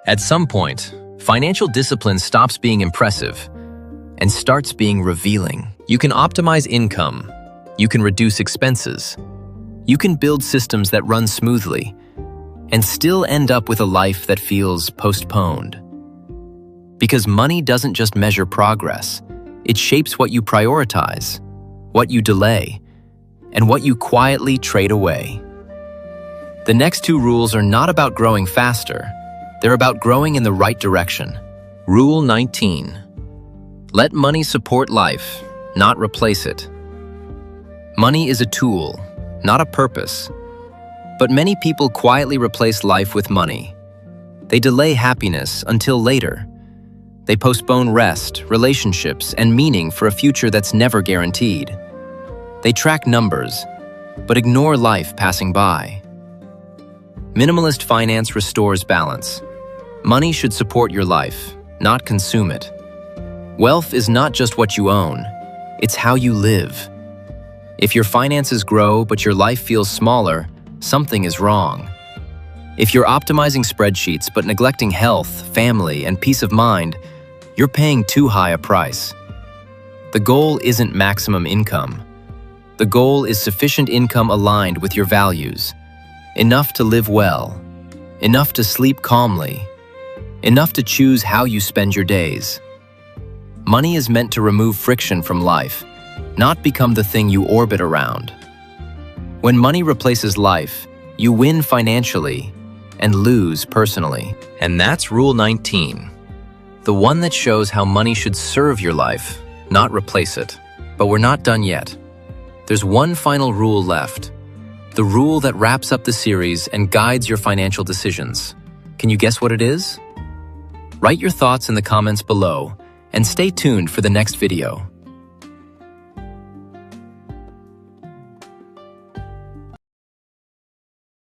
At some point, financial discipline stops being impressive and starts being revealing. You can optimize income. You can reduce expenses. You can build systems that run smoothly and still end up with a life that feels postponed. Because money doesn't just measure progress, it shapes what you prioritize, what you delay, and what you quietly trade away. The next two rules are not about growing faster, they're about growing in the right direction. Rule 19. Let money support life, not replace it. Money is a tool, not a purpose. But many people quietly replace life with money. They delay happiness until later. They postpone rest, relationships, and meaning for a future that's never guaranteed. They track numbers, but ignore life passing by. Minimalist finance restores balance. Money should support your life, not consume it. Wealth is not just what you own, it's how you live. If your finances grow but your life feels smaller, something is wrong. If you're optimizing spreadsheets but neglecting health, family, and peace of mind, you're paying too high a price. The goal isn't maximum income. The goal is sufficient income aligned with your values. Enough to live well. Enough to sleep calmly. Enough to choose how you spend your days. Money is meant to remove friction from life, not become the thing you orbit around. When money replaces life, you win financially and lose personally. And that's Rule 19. The one that shows how money should serve your life, not replace it. But we're not done yet. There's one final rule left. The rule that wraps up the series and guides your financial decisions. Can you guess what it is? Write your thoughts in the comments below and stay tuned for the next video.